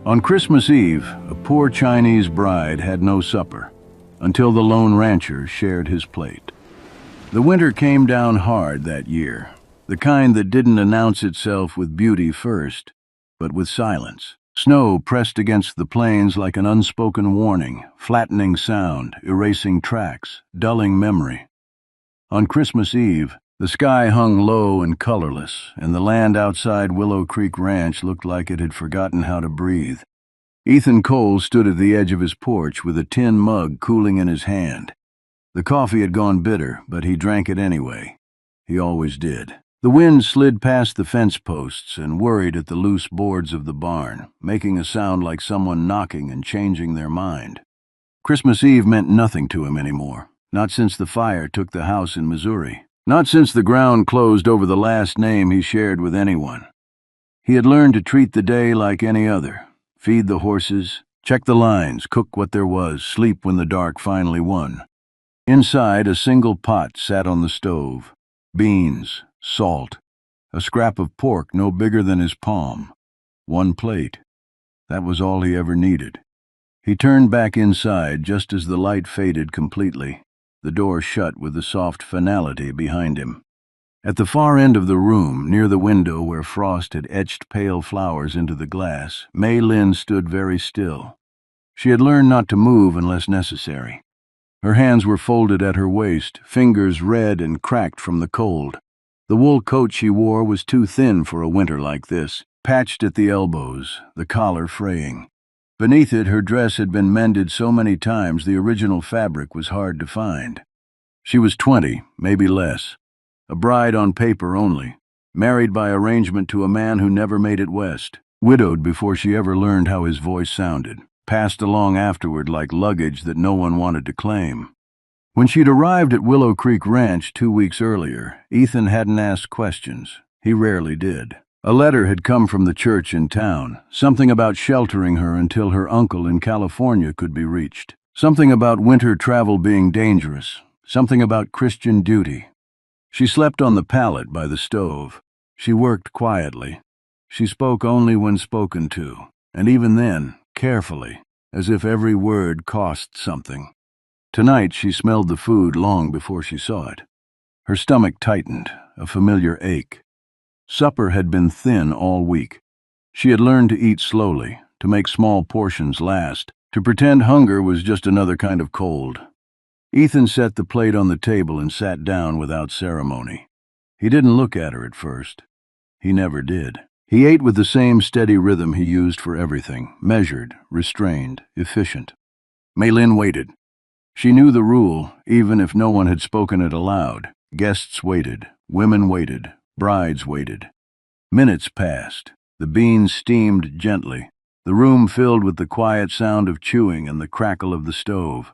On Christmas Eve, a poor Chinese bride had no supper, until the lone rancher shared his plate. The winter came down hard that year, the kind that didn't announce itself with beauty first, but with silence. Snow pressed against the plains like an unspoken warning, flattening sound, erasing tracks, dulling memory. On Christmas Eve, the sky hung low and colorless, and the land outside Willow Creek Ranch looked like it had forgotten how to breathe. Ethan Cole stood at the edge of his porch with a tin mug cooling in his hand. The coffee had gone bitter, but he drank it anyway. He always did. The wind slid past the fence posts and worried at the loose boards of the barn, making a sound like someone knocking and changing their mind. Christmas Eve meant nothing to him anymore, not since the fire took the house in Missouri. Not since the ground closed over the last name he shared with anyone. He had learned to treat the day like any other. Feed the horses, check the lines, cook what there was, sleep when the dark finally won. Inside, a single pot sat on the stove. Beans, salt, a scrap of pork no bigger than his palm. One plate. That was all he ever needed. He turned back inside just as the light faded completely. The door shut with a soft finality behind him. At the far end of the room, near the window where frost had etched pale flowers into the glass, Mei Lin stood very still. She had learned not to move unless necessary. Her hands were folded at her waist, fingers red and cracked from the cold. The wool coat she wore was too thin for a winter like this, patched at the elbows, the collar fraying. Beneath it, her dress had been mended so many times the original fabric was hard to find. She was 20, maybe less. A bride on paper only, married by arrangement to a man who never made it west, widowed before she ever learned how his voice sounded, passed along afterward like luggage that no one wanted to claim. When she'd arrived at Willow Creek Ranch 2 weeks earlier, Ethan hadn't asked questions. He rarely did. A letter had come from the church in town, something about sheltering her until her uncle in California could be reached, something about winter travel being dangerous, something about Christian duty. She slept on the pallet by the stove. She worked quietly. She spoke only when spoken to, and even then, carefully, as if every word cost something. Tonight she smelled the food long before she saw it. Her stomach tightened, a familiar ache. Supper had been thin all week. She had learned to eat slowly, to make small portions last, to pretend hunger was just another kind of cold. Ethan set the plate on the table and sat down without ceremony. He didn't look at her at first. He never did. He ate with the same steady rhythm he used for everything, measured, restrained, efficient. Mei Lin waited. She knew the rule, even if no one had spoken it aloud. Guests waited, women waited, brides waited. Minutes passed. The beans steamed gently. The room filled with the quiet sound of chewing and the crackle of the stove.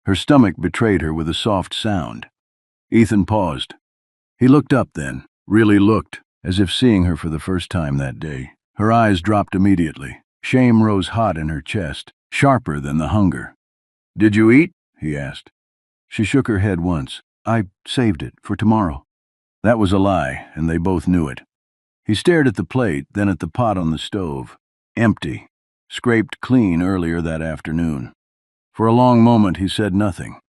Her stomach betrayed her with a soft sound. Ethan paused. He looked up then, really looked, as if seeing her for the first time that day. Her eyes dropped immediately. Shame rose hot in her chest, sharper than the hunger. "Did you eat?" he asked. She shook her head once. "I saved it for tomorrow." That was a lie, and they both knew it. He stared at the plate, then at the pot on the stove. Empty, scraped clean earlier that afternoon. For a long moment he said nothing.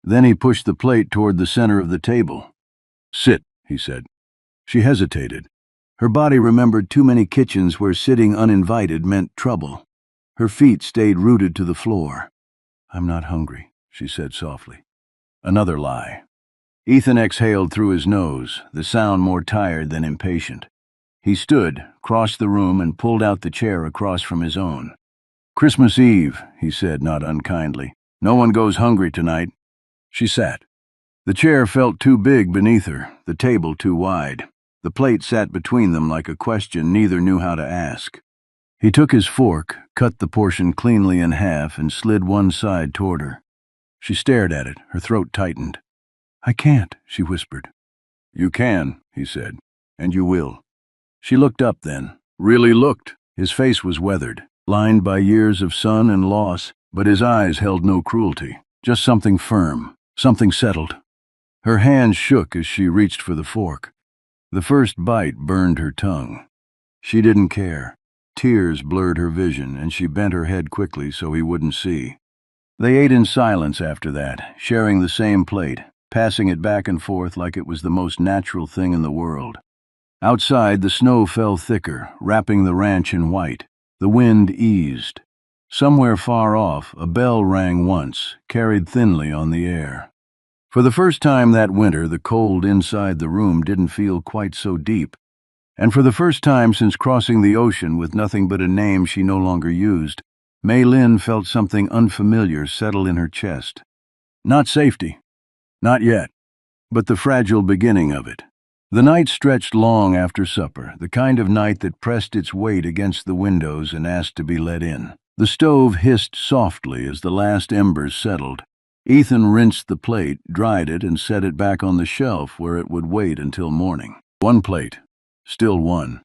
Then he pushed the plate toward the center of the table. "Sit," he said. She hesitated. Her body remembered too many kitchens where sitting uninvited meant trouble. Her feet stayed rooted to the floor. "I'm not hungry," she said softly. Another lie. Ethan exhaled through his nose, the sound more tired than impatient. He stood, crossed the room, and pulled out the chair across from his own. "Christmas Eve," he said, not unkindly. "No one goes hungry tonight." She sat. The chair felt too big beneath her, the table too wide. The plate sat between them like a question neither knew how to ask. He took his fork, cut the portion cleanly in half, and slid one side toward her. She stared at it, her throat tightened. "I can't," she whispered. "You can," he said, "and you will." She looked up then, really looked. His face was weathered, lined by years of sun and loss, but his eyes held no cruelty, just something firm, something settled. Her hand shook as she reached for the fork. The first bite burned her tongue. She didn't care. Tears blurred her vision, and she bent her head quickly so he wouldn't see. They ate in silence after that, sharing the same plate, passing it back and forth like it was the most natural thing in the world. Outside, the snow fell thicker, wrapping the ranch in white. The wind eased. Somewhere far off, a bell rang once, carried thinly on the air. For the first time that winter, the cold inside the room didn't feel quite so deep. And for the first time since crossing the ocean with nothing but a name she no longer used, Mei Lin felt something unfamiliar settle in her chest. Not safety. Not yet. But the fragile beginning of it. The night stretched long after supper, the kind of night that pressed its weight against the windows and asked to be let in. The stove hissed softly as the last embers settled. Ethan rinsed the plate, dried it, and set it back on the shelf where it would wait until morning. One plate. Still one.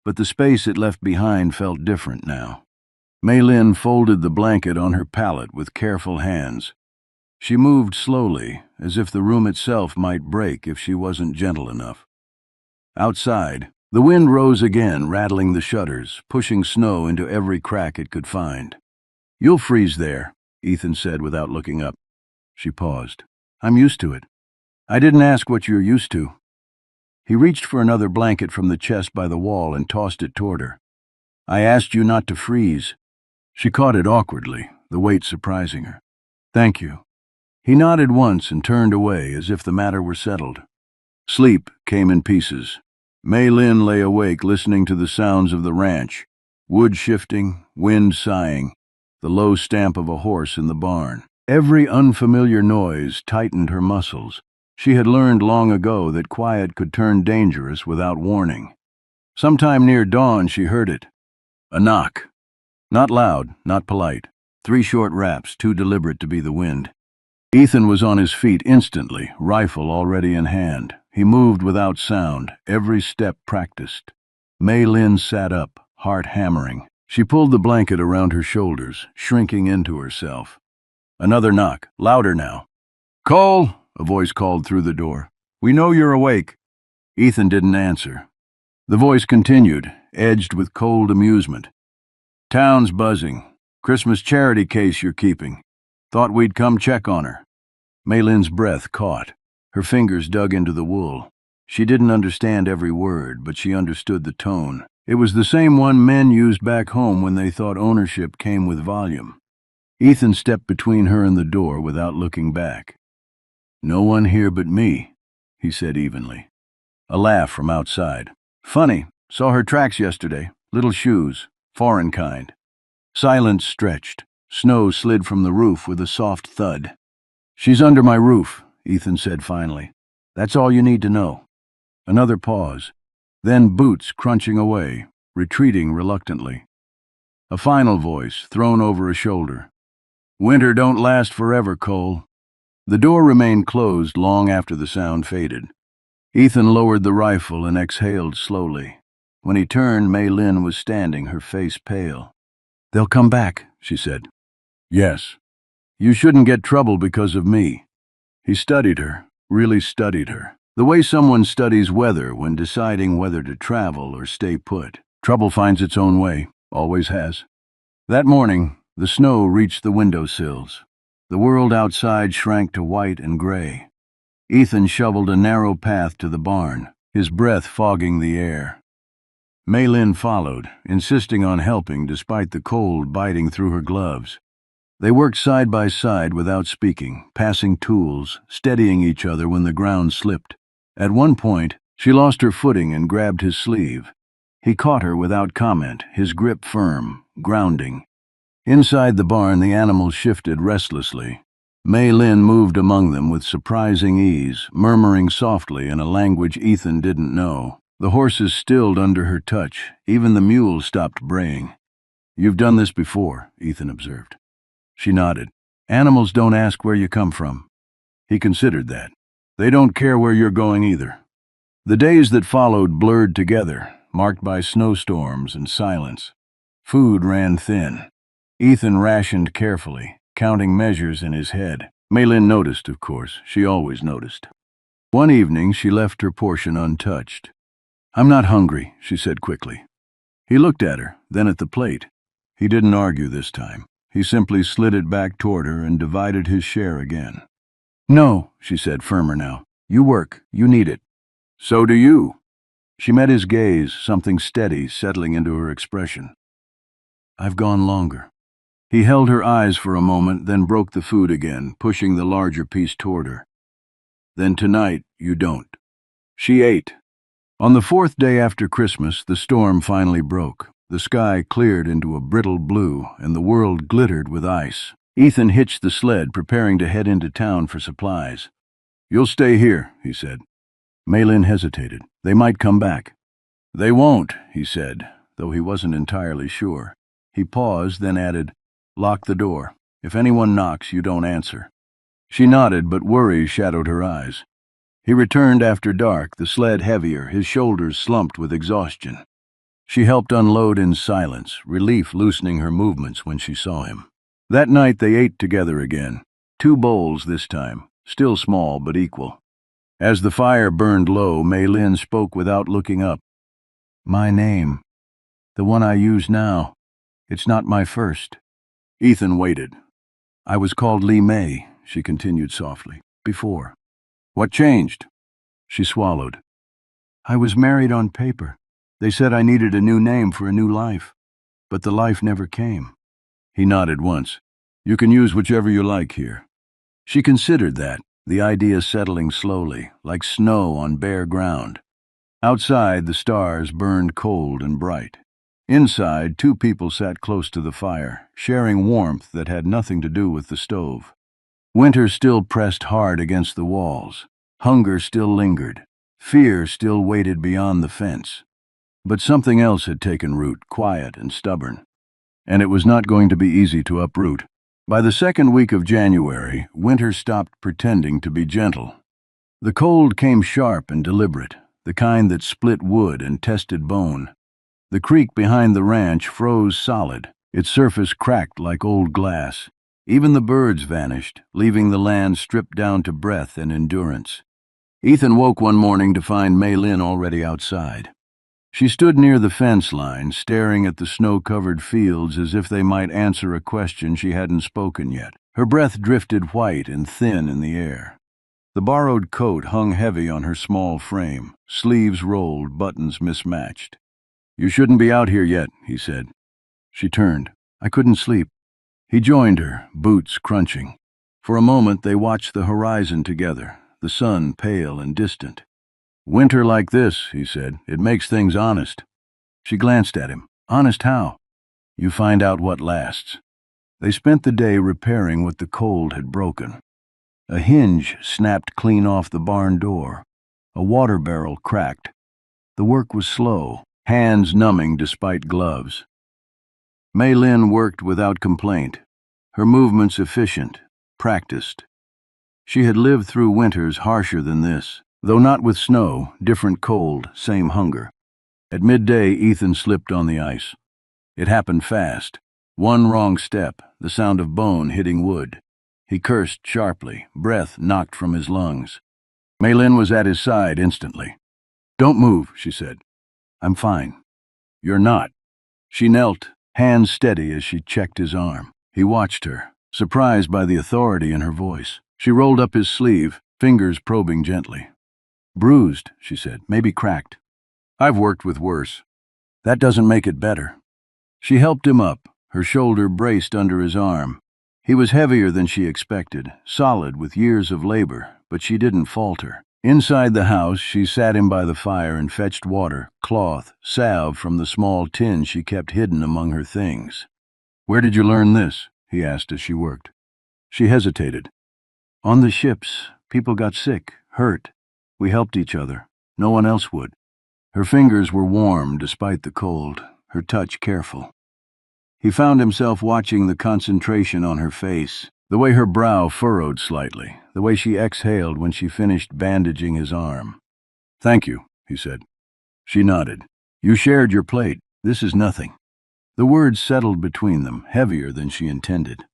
But the space it left behind felt different now. Mei Lin folded the blanket on her pallet with careful hands. She moved slowly, as if the room itself might break if she wasn't gentle enough. Outside, the wind rose again, rattling the shutters, pushing snow into every crack it could find. "You'll freeze there," Ethan said without looking up. She paused. "I'm used to it." "I didn't ask what you're used to." He reached for another blanket from the chest by the wall and tossed it toward her. "I asked you not to freeze." She caught it awkwardly, the weight surprising her. "Thank you." He nodded once and turned away as if the matter were settled. Sleep came in pieces. Mei Lin lay awake listening to the sounds of the ranch, wood shifting, wind sighing, the low stamp of a horse in the barn. Every unfamiliar noise tightened her muscles. She had learned long ago that quiet could turn dangerous without warning. Sometime near dawn she heard it. A knock. Not loud, not polite. 3 short raps, too deliberate to be the wind. Ethan was on his feet instantly, rifle already in hand. He moved without sound, every step practiced. Mei Lin sat up, heart hammering. She pulled the blanket around her shoulders, shrinking into herself. Another knock, louder now. "Cole!" a voice called through the door. "We know you're awake." Ethan didn't answer. The voice continued, edged with cold amusement. "Town's buzzing. Christmas charity case you're keeping. Thought we'd come check on her." Mei Lin's breath caught. Her fingers dug into the wool. She didn't understand every word, but she understood the tone. It was the same one men used back home when they thought ownership came with volume. Ethan stepped between her and the door without looking back. "No one here but me," he said evenly. A laugh from outside. "Funny, saw her tracks yesterday. Little shoes, foreign kind." Silence stretched. Snow slid from the roof with a soft thud. "She's under my roof," Ethan said finally. "That's all you need to know." Another pause. Then boots crunching away, retreating reluctantly. A final voice, thrown over a shoulder. "Winter don't last forever, Cole." The door remained closed long after the sound faded. Ethan lowered the rifle and exhaled slowly. When he turned, Mei Lin was standing, her face pale. "They'll come back," she said. "Yes. You shouldn't get trouble because of me." He studied her, really studied her. The way someone studies weather when deciding whether to travel or stay put. Trouble finds its own way, always has. That morning, the snow reached the windowsills. The world outside shrank to white and gray. Ethan shoveled a narrow path to the barn, his breath fogging the air. Mei Lin followed, insisting on helping despite the cold biting through her gloves. They worked side by side without speaking, passing tools, steadying each other when the ground slipped. At one point, she lost her footing and grabbed his sleeve. He caught her without comment, his grip firm, grounding. Inside the barn, the animals shifted restlessly. Mei Lin moved among them with surprising ease, murmuring softly in a language Ethan didn't know. The horses stilled under her touch. Even the mules stopped braying. "You've done this before," Ethan observed. She nodded. "Animals don't ask where you come from." He considered that. "They don't care where you're going either." The days that followed blurred together, marked by snowstorms and silence. Food ran thin. Ethan rationed carefully, counting measures in his head. Mei Lin noticed, of course. She always noticed. One evening, she left her portion untouched. "I'm not hungry," she said quickly. He looked at her, then at the plate. He didn't argue this time. He simply slid it back toward her and divided his share again. "No," she said, firmer now. "You work. You need it." "So do you." She met his gaze, something steady settling into her expression. "I've gone longer." He held her eyes for a moment, then broke the food again, pushing the larger piece toward her. "Then tonight, you don't." She ate. On the fourth day after Christmas, the storm finally broke. The sky cleared into a brittle blue, and the world glittered with ice. Ethan hitched the sled, preparing to head into town for supplies. "You'll stay here," he said. Maylin hesitated. "They might come back." "They won't," he said, though he wasn't entirely sure. He paused, then added, "Lock the door. If anyone knocks, you don't answer." She nodded, but worry shadowed her eyes. He returned after dark, the sled heavier, his shoulders slumped with exhaustion. She helped unload in silence, relief loosening her movements when she saw him. That night they ate together again. 2 bowls this time, still small but equal. As the fire burned low, Maylin spoke without looking up. "My name. The one I use now. It's not my first." Ethan waited. "I was called Li Mei," she continued softly, "before." "What changed?" She swallowed. "I was married on paper. They said I needed a new name for a new life. But the life never came." He nodded once. "You can use whichever you like here." She considered that, the idea settling slowly, like snow on bare ground. Outside, the stars burned cold and bright. Inside, 2 people sat close to the fire, sharing warmth that had nothing to do with the stove. Winter still pressed hard against the walls. Hunger still lingered. Fear still waited beyond the fence. But something else had taken root, quiet and stubborn. And it was not going to be easy to uproot. By the second week of January, winter stopped pretending to be gentle. The cold came sharp and deliberate, the kind that split wood and tested bone. The creek behind the ranch froze solid, its surface cracked like old glass. Even the birds vanished, leaving the land stripped down to breath and endurance. Ethan woke one morning to find Maylin already outside. She stood near the fence line, staring at the snow-covered fields as if they might answer a question she hadn't spoken yet. Her breath drifted white and thin in the air. The borrowed coat hung heavy on her small frame, sleeves rolled, buttons mismatched. "You shouldn't be out here yet," he said. She turned. "I couldn't sleep." He joined her, boots crunching. For a moment they watched the horizon together, the sun pale and distant. "Winter like this," he said, "it makes things honest." She glanced at him. "Honest how?" "You find out what lasts." They spent the day repairing what the cold had broken. A hinge snapped clean off the barn door. A water barrel cracked. The work was slow, hands numbing despite gloves. Maylin worked without complaint, her movements efficient, practiced. She had lived through winters harsher than this, though not with snow, different cold, same hunger. At midday, Ethan slipped on the ice. It happened fast. One wrong step, the sound of bone hitting wood. He cursed sharply, breath knocked from his lungs. Maylin was at his side instantly. "Don't move," she said. "I'm fine." "You're not." She knelt, hands steady as she checked his arm. He watched her, surprised by the authority in her voice. She rolled up his sleeve, fingers probing gently. "Bruised," she said, "maybe cracked. I've worked with worse. That doesn't make it better." She helped him up, her shoulder braced under his arm. He was heavier than she expected, solid with years of labor, but she didn't falter. Inside the house, she sat him by the fire and fetched water, cloth, salve from the small tin she kept hidden among her things. "Where did you learn this?" he asked as she worked. She hesitated. "On the ships, people got sick, hurt. We helped each other. No one else would." Her fingers were warm despite the cold, her touch careful. He found himself watching the concentration on her face, the way her brow furrowed slightly, the way she exhaled when she finished bandaging his arm. "Thank you," he said. She nodded. "You shared your plate. This is nothing." The words settled between them, heavier than she intended.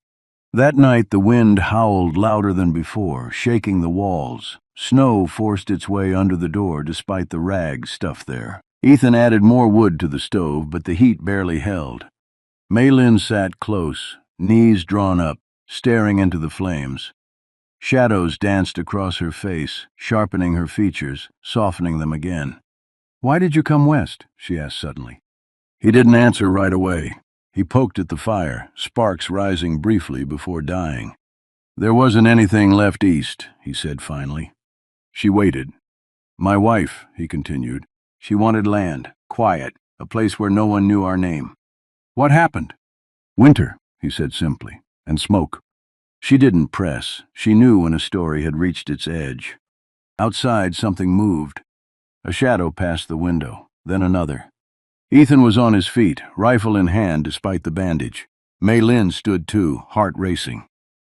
That night the wind howled louder than before, shaking the walls. Snow forced its way under the door despite the rags stuffed there. Ethan added more wood to the stove, but the heat barely held. Maylin sat close, knees drawn up, staring into the flames. Shadows danced across her face, sharpening her features, softening them again. "Why did you come west?" she asked suddenly. He didn't answer right away. He poked at the fire, sparks rising briefly before dying. "There wasn't anything left east," he said finally. She waited. "My wife," he continued. "She wanted land, quiet, a place where no one knew our name." "What happened?" "Winter," he said simply, "and smoke." She didn't press. She knew when a story had reached its edge. Outside, something moved. A shadow passed the window, then another. Ethan was on his feet, rifle in hand despite the bandage. Maylin stood too, heart racing.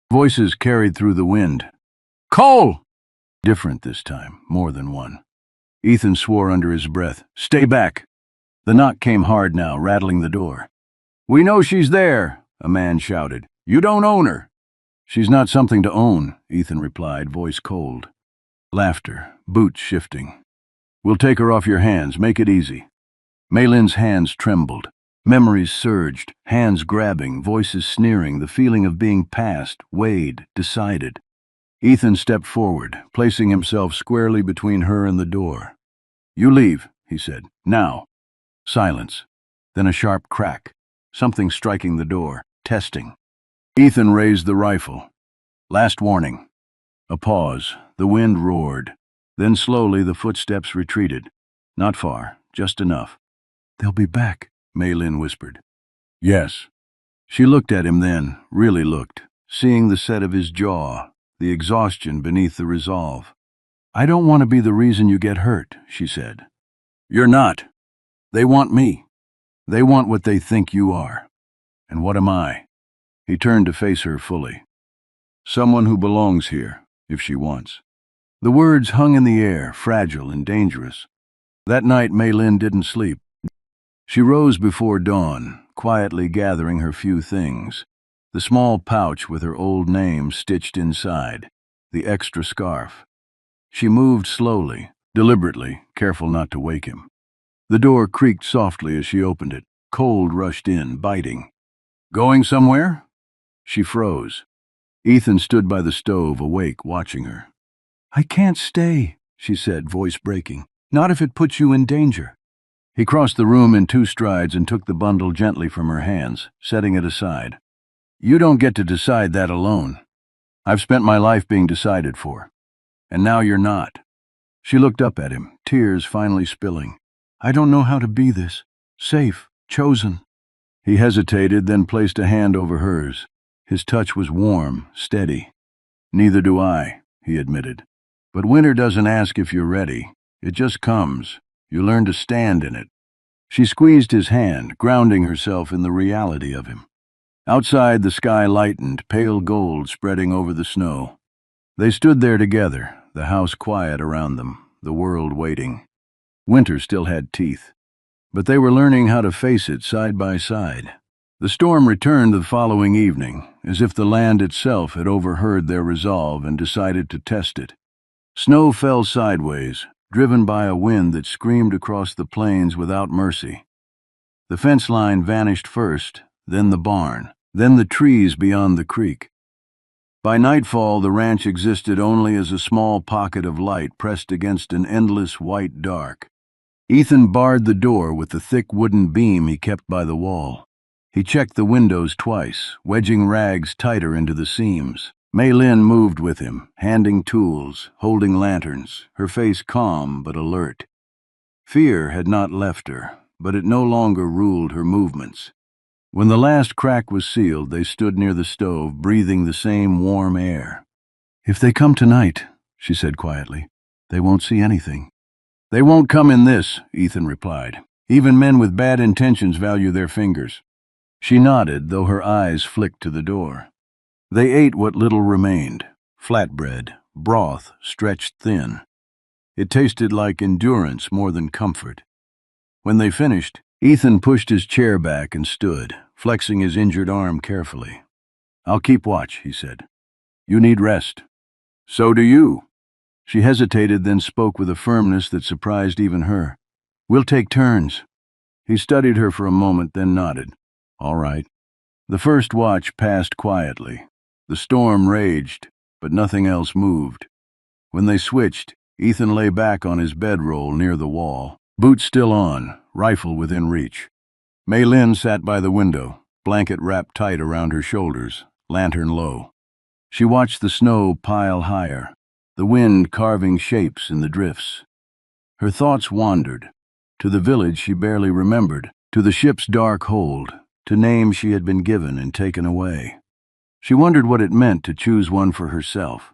Voices carried through the wind. "Cole!" Different this time, more than one. Ethan swore under his breath, "Stay back." The knock came hard now, rattling the door. "We know she's there," a man shouted. "You don't own her." "She's not something to own," Ethan replied, voice cold. Laughter, boots shifting. "We'll take her off your hands, make it easy." Maylin's hands trembled. Memories surged, hands grabbing, voices sneering, the feeling of being passed, weighed, decided. Ethan stepped forward, placing himself squarely between her and the door. "You leave," he said. "Now." Silence. Then a sharp crack. Something striking the door. Testing. Ethan raised the rifle. "Last warning." A pause. The wind roared. Then slowly the footsteps retreated. Not far, just enough. "They'll be back," Maylin whispered. "Yes." She looked at him then, really looked, seeing the set of his jaw, the exhaustion beneath the resolve. "I don't want to be the reason you get hurt," she said. "You're not. They want me. They want what they think you are. And what am I?" He turned to face her fully. "Someone who belongs here, if she wants." The words hung in the air, fragile and dangerous. That night Maylin didn't sleep. She rose before dawn, quietly gathering her few things. The small pouch with her old name stitched inside, the extra scarf. She moved slowly, deliberately, careful not to wake him. The door creaked softly as she opened it. Cold rushed in, biting. "Going somewhere?" She froze. Ethan stood by the stove, awake, watching her. "I can't stay," she said, voice breaking. "Not if it puts you in danger." He crossed the room in 2 strides and took the bundle gently from her hands, setting it aside. "You don't get to decide that alone. I've spent my life being decided for. And now you're not." She looked up at him, tears finally spilling. "I don't know how to be this. Safe, chosen." He hesitated, then placed a hand over hers. His touch was warm, steady. "Neither do I," he admitted. "But winter doesn't ask if you're ready. It just comes. You learn to stand in it." She squeezed his hand, grounding herself in the reality of him. Outside, the sky lightened, pale gold spreading over the snow. They stood there together, the house quiet around them, the world waiting. Winter still had teeth, but they were learning how to face it side by side. The storm returned the following evening, as if the land itself had overheard their resolve and decided to test it. Snow fell sideways, driven by a wind that screamed across the plains without mercy. The fence line vanished first, then the barn, then the trees beyond the creek. By nightfall, the ranch existed only as a small pocket of light pressed against an endless white dark. Ethan barred the door with the thick wooden beam he kept by the wall. He checked the windows twice, wedging rags tighter into the seams. Maylin moved with him, handing tools, holding lanterns, her face calm but alert. Fear had not left her, but it no longer ruled her movements. When the last crack was sealed, they stood near the stove, breathing the same warm air. "If they come tonight," she said quietly, "they won't see anything." "They won't come in this," Ethan replied. "Even men with bad intentions value their fingers." She nodded, though her eyes flicked to the door. They ate what little remained, flatbread, broth stretched thin. It tasted like endurance more than comfort. When they finished, Ethan pushed his chair back and stood, flexing his injured arm carefully. "I'll keep watch," he said. "You need rest." "So do you." She hesitated, then spoke with a firmness that surprised even her. We'll take turns." He studied her for a moment, then nodded. "All right." The first watch passed quietly. The storm raged, but nothing else moved. When they switched, Ethan lay back on his bedroll near the wall, boots still on, rifle within reach. Mei Lin sat by the window, blanket wrapped tight around her shoulders, lantern low. She watched the snow pile higher, the wind carving shapes in the drifts. Her thoughts wandered, to the village she barely remembered, to the ship's dark hold, to names she had been given and taken away. She wondered what it meant to choose one for herself.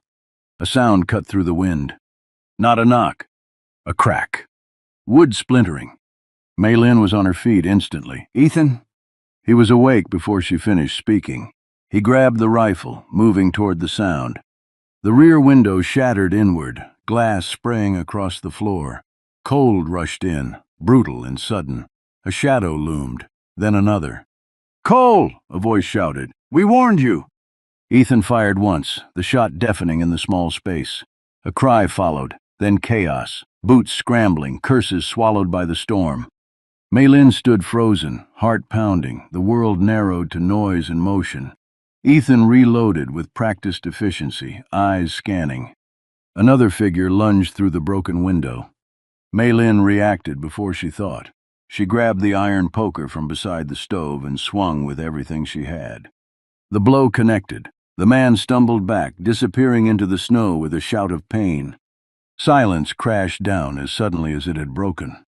A sound cut through the wind. Not a knock. A crack. Wood splintering. Mei Lin was on her feet instantly. "Ethan?" He was awake before she finished speaking. He grabbed the rifle, moving toward the sound. The rear window shattered inward, glass spraying across the floor. Cold rushed in, brutal and sudden. A shadow loomed, then another. "Cole!" a voice shouted. "We warned you!" Ethan fired once, the shot deafening in the small space. A cry followed, then chaos, boots scrambling, curses swallowed by the storm. Mei Lin stood frozen, heart pounding, the world narrowed to noise and motion. Ethan reloaded with practiced efficiency, eyes scanning. Another figure lunged through the broken window. Mei Lin reacted before she thought. She grabbed the iron poker from beside the stove and swung with everything she had. The blow connected. The man stumbled back, disappearing into the snow with a shout of pain. Silence crashed down as suddenly as it had broken.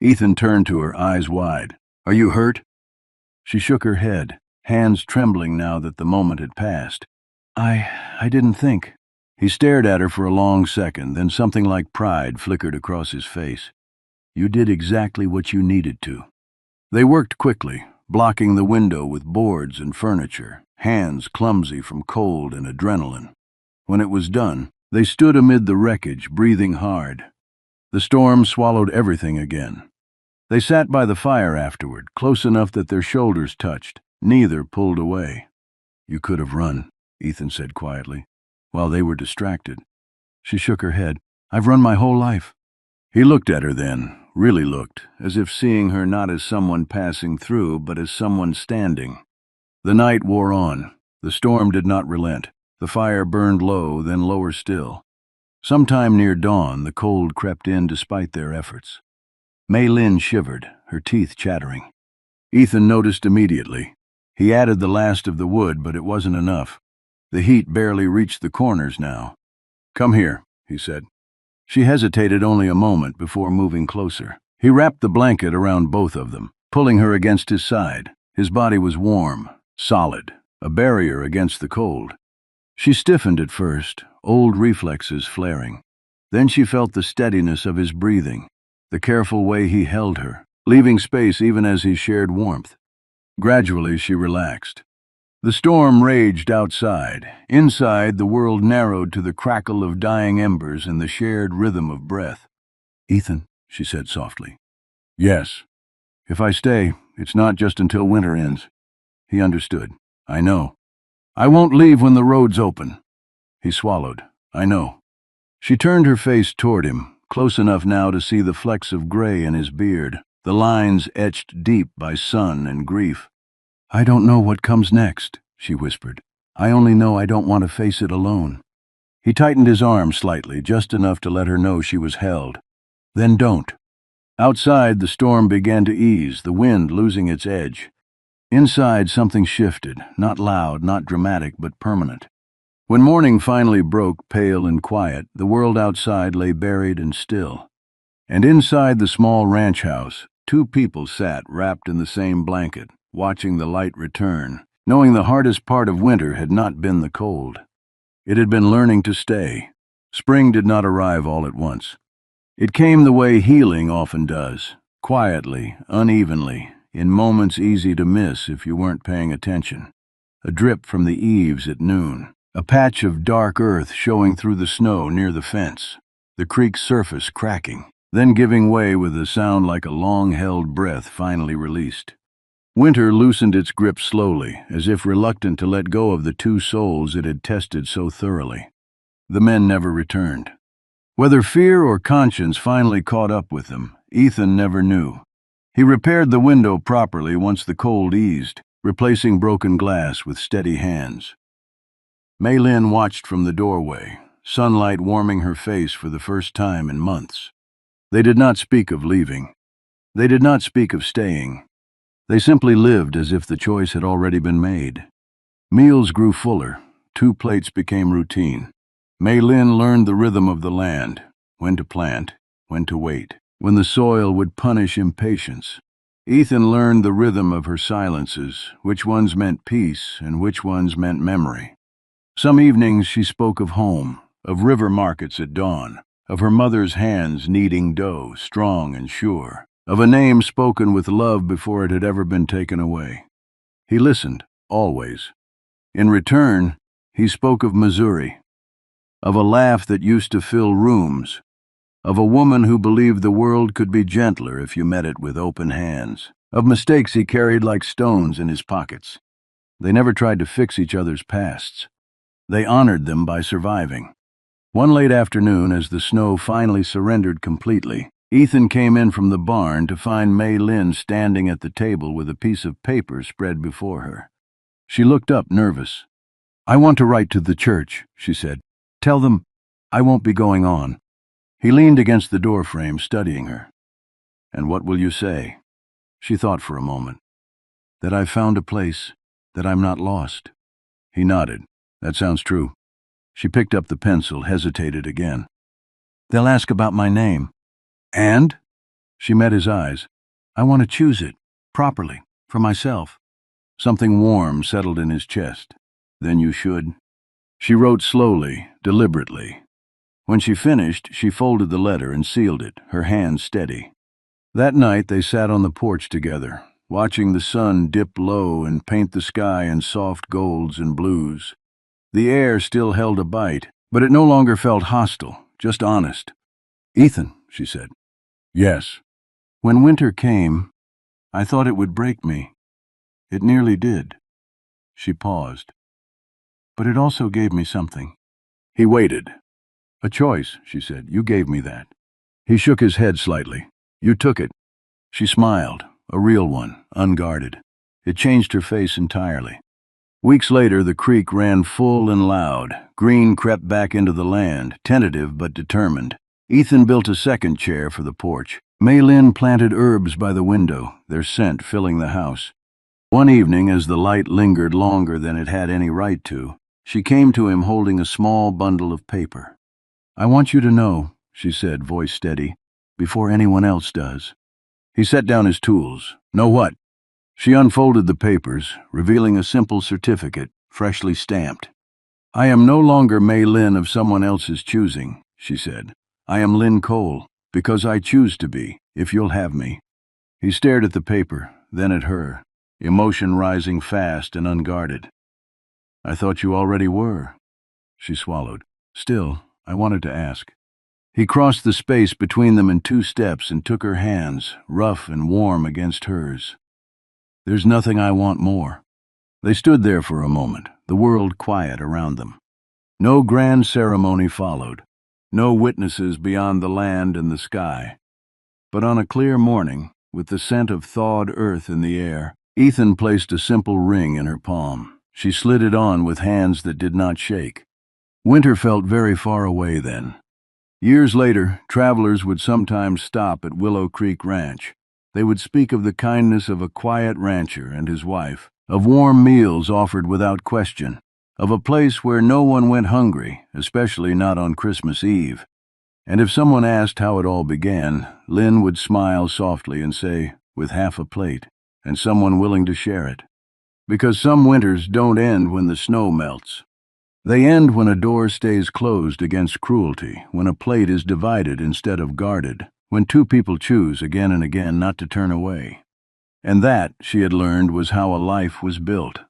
Ethan turned to her, eyes wide. "Are you hurt?" She shook her head, hands trembling now that the moment had passed. I didn't think." He stared at her for a long second, then something like pride flickered across his face. "You did exactly what you needed to." They worked quickly, blocking the window with boards and furniture, hands clumsy from cold and adrenaline. When it was done, they stood amid the wreckage, breathing hard. The storm swallowed everything again. They sat by the fire afterward, close enough that their shoulders touched. Neither pulled away. "You could have run," Ethan said quietly, while they were distracted. She shook her head. "I've run my whole life." He looked at her then, really looked, as if seeing her not as someone passing through, but as someone standing. The night wore on. The storm did not relent. The fire burned low, then lower still. Sometime near dawn, the cold crept in despite their efforts. Mei Lin shivered, her teeth chattering. Ethan noticed immediately. He added the last of the wood, but it wasn't enough. The heat barely reached the corners now. "Come here," he said. She hesitated only a moment before moving closer. He wrapped the blanket around both of them, pulling her against his side. His body was warm, solid, a barrier against the cold. She stiffened at first, old reflexes flaring. Then she felt the steadiness of his breathing, the careful way he held her, leaving space even as he shared warmth. Gradually she relaxed. The storm raged outside. Inside, the world narrowed to the crackle of dying embers and the shared rhythm of breath. "Ethan," she said softly. "Yes. If I stay, it's not just until winter ends." He understood. "I know. I won't leave when the road's open." He swallowed. "I know." She turned her face toward him, close enough now to see the flecks of gray in his beard, the lines etched deep by sun and grief. "I don't know what comes next," she whispered. "I only know I don't want to face it alone." He tightened his arm slightly, just enough to let her know she was held. "Then don't." Outside, the storm began to ease, the wind losing its edge. Inside, something shifted, not loud, not dramatic, but permanent. When morning finally broke, pale and quiet, the world outside lay buried and still. And inside the small ranch house, two people sat wrapped in the same blanket, watching the light return, knowing the hardest part of winter had not been the cold. It had been learning to stay. Spring did not arrive all at once. It came the way healing often does, quietly, unevenly, in moments easy to miss if you weren't paying attention. A drip from the eaves at noon, a patch of dark earth showing through the snow near the fence, the creek's surface cracking, then giving way with a sound like a long-held breath finally released. Winter loosened its grip slowly, as if reluctant to let go of the two souls it had tested so thoroughly. The men never returned. Whether fear or conscience finally caught up with them, Ethan never knew. He repaired the window properly once the cold eased, replacing broken glass with steady hands. Mei Lin watched from the doorway, sunlight warming her face for the first time in months. They did not speak of leaving. They did not speak of staying. They simply lived as if the choice had already been made. Meals grew fuller. 2 plates became routine. Mei Lin learned the rhythm of the land, when to plant, when to wait, when the soil would punish impatience. Ethan learned the rhythm of her silences, which ones meant peace and which ones meant memory. Some evenings she spoke of home, of river markets at dawn, of her mother's hands kneading dough, strong and sure, of a name spoken with love before it had ever been taken away. He listened, always. In return, he spoke of Missouri, of a laugh that used to fill rooms, of a woman who believed the world could be gentler if you met it with open hands, of mistakes he carried like stones in his pockets. They never tried to fix each other's pasts. They honored them by surviving. One late afternoon, as the snow finally surrendered completely, Ethan came in from the barn to find Mei Lin standing at the table with a piece of paper spread before her. She looked up, nervous. "I want to write to the church," she said. "Tell them I won't be going on." He leaned against the doorframe, studying her. "And what will you say?" She thought for a moment. "That I've found a place, that I'm not lost." He nodded. "That sounds true." She picked up the pencil, hesitated again. "They'll ask about my name." "And?" She met his eyes. "I want to choose it, properly, for myself." Something warm settled in his chest. "Then you should." She wrote slowly, deliberately. When she finished, she folded the letter and sealed it, her hand steady. That night they sat on the porch together, watching the sun dip low and paint the sky in soft golds and blues. The air still held a bite, but it no longer felt hostile, just honest. "Ethan," she said. "Yes." "When winter came, I thought it would break me. It nearly did." She paused. "But it also gave me something." He waited. "A choice," she said. "You gave me that." He shook his head slightly. "You took it." She smiled, a real one, unguarded. It changed her face entirely. Weeks later, the creek ran full and loud. Green crept back into the land, tentative but determined. Ethan built a second chair for the porch. Mei Lin planted herbs by the window, their scent filling the house. One evening, as the light lingered longer than it had any right to, she came to him holding a small bundle of paper. "I want you to know," she said, voice steady, "before anyone else does." He set down his tools. "Know what?" She unfolded the papers, revealing a simple certificate, freshly stamped. "I am no longer Mei Lin of someone else's choosing," she said. "I am Lin Cole, because I choose to be, if you'll have me." He stared at the paper, then at her, emotion rising fast and unguarded. "I thought you already were." She swallowed. "Still, I wanted to ask." He crossed the space between them in 2 steps and took her hands, rough and warm against hers. "There's nothing I want more." They stood there for a moment, the world quiet around them. No grand ceremony followed, no witnesses beyond the land and the sky. But on a clear morning, with the scent of thawed earth in the air, Ethan placed a simple ring in her palm. She slid it on with hands that did not shake. Winter felt very far away then. Years later, travelers would sometimes stop at Willow Creek Ranch. They would speak of the kindness of a quiet rancher and his wife, of warm meals offered without question, of a place where no one went hungry, especially not on Christmas Eve. And if someone asked how it all began, Lynn would smile softly and say, "With half a plate, and someone willing to share it." Because some winters don't end when the snow melts. They end when a door stays closed against cruelty, when a plate is divided instead of guarded, when 2 people choose again and again not to turn away. And that, she had learned, was how a life was built.